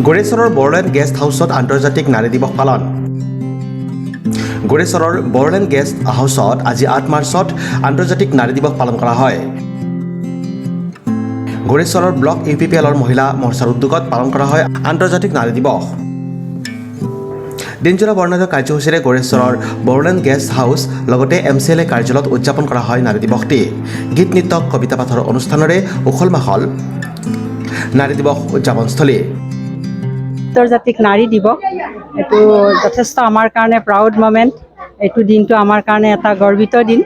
গড়েশ্বৰৰ Bodoland guest হাউচত আন্তৰ্জাতিক নাৰী দিৱস পালন। গড়েশ্বৰৰ বড়োলেণ্ড গেষ্ট হাউচত আজি ৮ মাৰ্চত আন্তৰ্জাতিক নাৰী দিৱস পালন কৰা হয়। গড়েশ্বৰৰ ব্লক UPPLৰ মহিলা মৰ্চাৰ উদ্যোগত পালন কৰা হয় আন্তৰ্জাতিক নাৰী দিৱস। দিনজোৰা বৰ্ণাঢ্য কাৰ্যসূচীৰে গড়েশ্বৰৰ বড়োলেণ্ড গেষ্ট হাউচ লগতে MCLA কাৰ্যালয়ত উদযাপন কৰা হয় নাৰী দিৱসটি। গীত নৃত্য কবিতা পাঠৰ অনুষ্ঠানেৰে উখল মাখল নাৰী দিৱস উদযাপনস্থলী। আন্তৰ্জাতিক নাৰী দিৱস এইটো যথেষ্ট আমাৰ কাৰণে প্ৰাউড মমেণ্ট। এইটো দিনটো আমাৰ কাৰণে এটা গৰ্বিত দিন।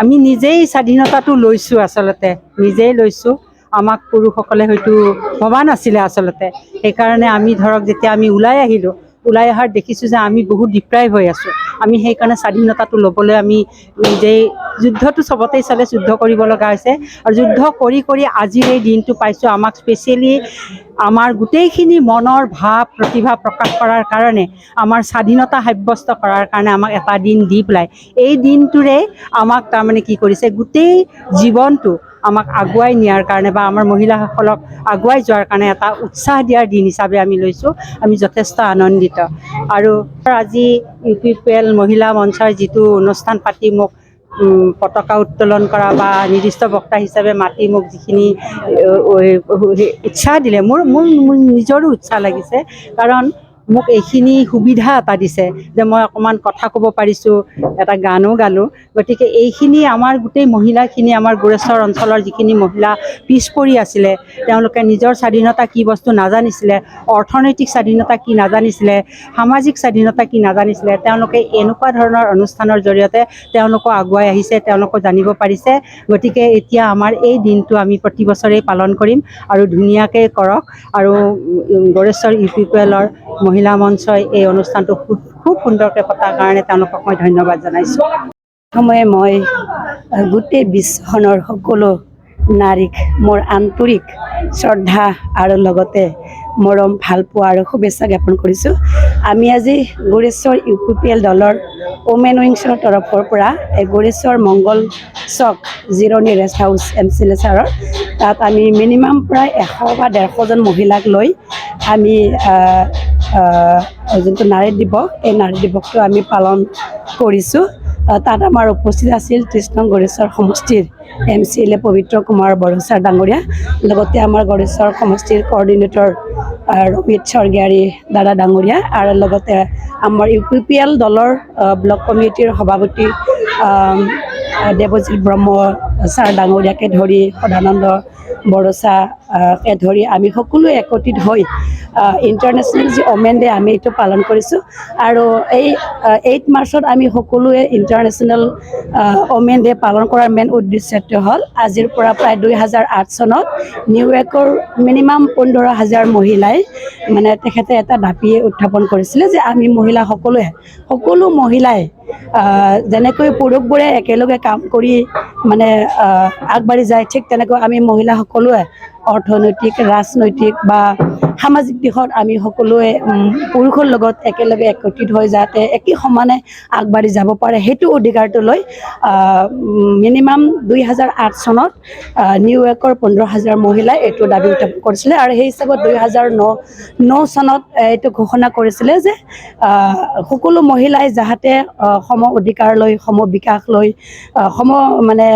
আমি নিজেই স্বাধীনতাটো লৈছোঁ, আচলতে নিজেই লৈছোঁ। আমাক পুৰুষসকলে হয়তো ভবা নাছিলে আচলতে। সেইকাৰণে আমি ধৰক যেতিয়া আমি ওলাই আহিলোঁ, ওলাই অহাৰ দেখিছোঁ যে আমি বহুত ডিপ্ৰাইভ হৈ আছোঁ। আমি সেইকাৰণে স্বাধীনতাটো ল'বলৈ আমি নিজেই যুদ্ধটো চবতেই চলে, যুদ্ধ কৰিব লগা হৈছে। আৰু যুদ্ধ কৰি কৰি আজিৰ এই দিনটো পাইছোঁ। আমাক স্পেচিয়েলি আমাৰ গোটেইখিনি মনৰ ভাৱ প্ৰতিভা প্ৰকাশ কৰাৰ কাৰণে, আমাৰ স্বাধীনতা সাব্যস্ত কৰাৰ কাৰণে আমাক এটা দিন দি পেলাই এই দিনটোৰে আমাক তাৰমানে কি কৰিছে, গোটেই জীৱনটো আমাক আগুৱাই নিয়াৰ কাৰণে বা আমাৰ মহিলাসকলক আগুৱাই যোৱাৰ কাৰণে এটা উৎসাহ দিয়াৰ দিন হিচাপে আমি লৈছোঁ। আমি যথেষ্ট আনন্দিত। আৰু আজি UPPL মহিলা মঞ্চৰ যিটো অনুষ্ঠান পাতি মোক পতাকা উত্তোলন কৰা বা নিৰ্দিষ্ট বক্তা হিচাপে মাতি মোক যিখিনি উৎসাহ দিলে, মোৰ নিজৰো উৎসাহ লাগিছে। কাৰণ মোক এইখিনি সুবিধা এটা দিছে যে মই অকণমান কথা ক'ব পাৰিছোঁ, এটা গানো গালোঁ। গতিকে এইখিনি আমাৰ গোটেই মহিলাখিনি, আমাৰ গড়েশ্বৰ অঞ্চলৰ যিখিনি মহিলা পিছ পৰি আছিলে, তেওঁলোকে নিজৰ স্বাধীনতা কি বস্তু নাজানিছিলে, অৰ্থনৈতিক স্বাধীনতা কি নাজানিছিলে, সামাজিক স্বাধীনতা কি নাজানিছিলে, তেওঁলোকে এনেকুৱা ধৰণৰ অনুষ্ঠানৰ জৰিয়তে তেওঁলোকো আগুৱাই আহিছে, তেওঁলোকো জানিব পাৰিছে। গতিকে এতিয়া আমাৰ এই দিনটো আমি প্ৰতি বছৰেই পালন কৰিম আৰু ধুনীয়াকৈ কৰক। আৰু গড়েশ্বৰ UPPLৰ মহিলা মঞ্চই এই অনুষ্ঠানটো খুব সুন্দৰকৈ পতাৰ কাৰণে তেওঁলোকক মই ধন্যবাদ জনাইছোঁ। প্ৰথমে মই গোটেই বিশ্বখনৰ সকলো নাৰীক মোৰ আন্তৰিক শ্ৰদ্ধা আৰু লগতে মৰম ভালপোৱা আৰু শুভেচ্ছা জ্ঞাপন কৰিছোঁ। আমি আজি গড়েশ্বৰ UPPL দলৰ ওমেন উইংছৰ তৰফৰ পৰা গড়েশ্বৰ মংগল চক জিৰণি ৰেষ্ট হাউচ MCLA ছাৰৰ তাত আমি মিনিমাম প্ৰায় 100 বা 150জন মহিলাক লৈ আমি যোনটো নাৰী দিৱস, এই নাৰী দিৱসটো আমি পালন কৰিছোঁ। তাত আমাৰ উপস্থিত আছিল 30 নং গড়েশ্বৰ সমষ্টিৰ MCLA পবিত্ৰ কুমাৰ বড়োচাৰ ডাঙৰীয়া, লগতে আমাৰ গড়েশ্বৰ সমষ্টিৰ কোঅৰ্ডিনেটৰ ৰমিত স্বৰ্গীয়াৰী দাদা ডাঙৰীয়া, আৰু লগতে আমাৰ UPPL দলৰ ব্লক কমিটিৰ সভাপতি দেৱজিৎ ব্ৰহ্ম ছাৰ ডাঙৰীয়াকে ধৰি সদানন্দ বড়োচাকে ধৰি আমি সকলোৱে একত্ৰিত হৈ ইণ্টাৰনেশ্যনেল যি ওমেন ডে আমি এইটো পালন কৰিছোঁ। আৰু এই 8 মাৰ্চত আমি সকলোৱে ইণ্টাৰনেশ্যনেল ওমেন ডে পালন কৰাৰ মেইন উদ্দেশ্যটো হ'ল আজিৰ পৰা প্ৰায় 2008 চনত নিউয়ৰ্কৰ মিনিমাম 15,000 মহিলাই মানে তেখেতে এটা দাবী উত্থাপন কৰিছিলে যে আমি মহিলা সকলো মহিলাই যেনেকৈ পুৰুষবোৰে একেলগে কাম কৰি মানে আগবাঢ়ি যায়, ঠিক তেনেকৈ আমি মহিলা সকলোৱে অৰ্থনৈতিক, ৰাজনৈতিক বা সামাজিক দিশত আমি সকলোৱে পুৰুষৰ লগত একেলগে একত্ৰিত হৈ যাতে একে সমানে আগবাঢ়ি যাব পাৰে, সেইটো অধিকাৰটো লৈ মিনিমাম 2008 চনত নিউয়ৰ্কৰ 15,000 মহিলাই এইটো দাবী উত্থাপন কৰিছিলে। আৰু সেই হিচাপত 2009 চনত এইটো ঘোষণা কৰিছিলে যে সকলো মহিলাই যাতে সম অধিকাৰ লৈ, সম বিকাশ লৈ, সম মানে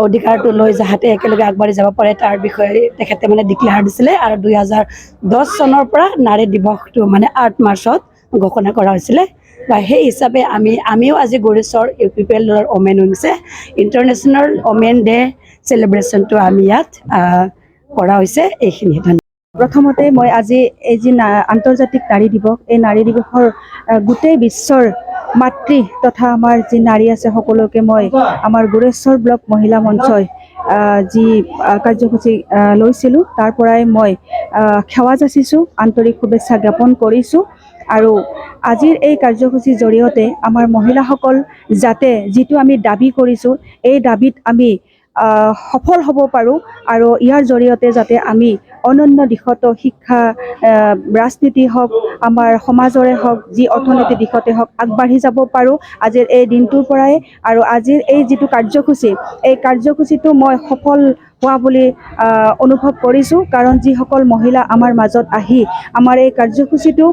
অধিকাৰটো লৈ যাতে একেলগে আগবাঢ়ি যাব পাৰে, তাৰ বিষয়ে তেখেতে মানে ডিক্লেয়াৰ দিছিলে। আৰু 2010 চনৰ পৰা নাৰী দিৱসটো মানে 8 মাৰ্চত ঘোষণা কৰা হৈছিলে। বা সেই হিচাপে আমিও আজি গড়েশ্বৰ UPPL দলৰ ওমেন উইংছে ইণ্টাৰনেশ্যনেল ওমেন ডে চেলিব্ৰেশ্যনটো আমি ইয়াত কৰা হৈছে। এইখিনি প্ৰথমতে মই আজি এই যি আন্তৰ্জাতিক নাৰী দিৱস, এই নাৰী দিৱসৰ গোটেই বিশ্বৰ মাতৃ তথা আমাৰ যি নাৰী আছে সকলোকে মই আমাৰ গড়েশ্বৰ ব্লক মহিলা মঞ্চই যি কাৰ্যসূচী লৈছিলোঁ তাৰ পৰাই মই সেৱা যাচিছোঁ, আন্তৰিক শুভেচ্ছা জ্ঞাপন কৰিছোঁ। আৰু আজিৰ এই কাৰ্যসূচীৰ জৰিয়তে আমাৰ মহিলাসকল যাতে যিটো আমি দাবী কৰিছোঁ, এই দাবীত আমি সফল হ'ব পাৰোঁ আৰু ইয়াৰ জৰিয়তে যাতে আমি অনন্য দিশতো শিক্ষা, ৰাজনীতি হওক, আমাৰ সমাজৰে হওক, যি অৰ্থনৈতিক দিশতে হওক আগবাঢ়ি যাব পাৰোঁ আজিৰ এই দিনটোৰ পৰাই। আৰু আজিৰ এই যিটো কাৰ্যসূচী, এই কাৰ্যসূচীটো মই সফল হোৱা বুলি অনুভৱ কৰিছোঁ কাৰণ যিসকল মহিলা আমাৰ মাজত আহি আমাৰ এই কাৰ্যসূচীটো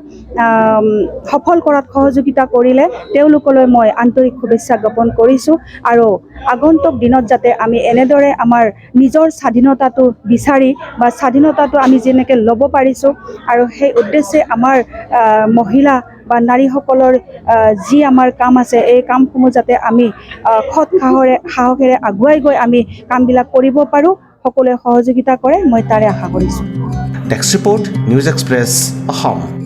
সফল কৰাত সহযোগিতা কৰিলে তেওঁলোকলৈ মই আন্তৰিক শুভেচ্ছা জ্ঞাপন কৰিছোঁ আৰু আগন্তুক দিনত যাতে আমি এনেদৰে আমাৰ নিজৰ স্বাধীনতাটো বিচাৰি বা স্বাধীনতাটো আমি যেনেকৈ ল'ব পাৰিছোঁ আৰু সেই উদ্দেশ্যে আমাৰ মহিলা বা নাৰীসকলৰ যি আমাৰ কাম আছে এই কামসমূহ যাতে আমি সৎ সাহসেৰে আগুৱাই গৈ আমি কামবিলাক কৰিব পাৰোঁ সকলোৱে সহযোগিতা কৰে মই তাৰে আশা কৰিছোঁ desk report news express Assam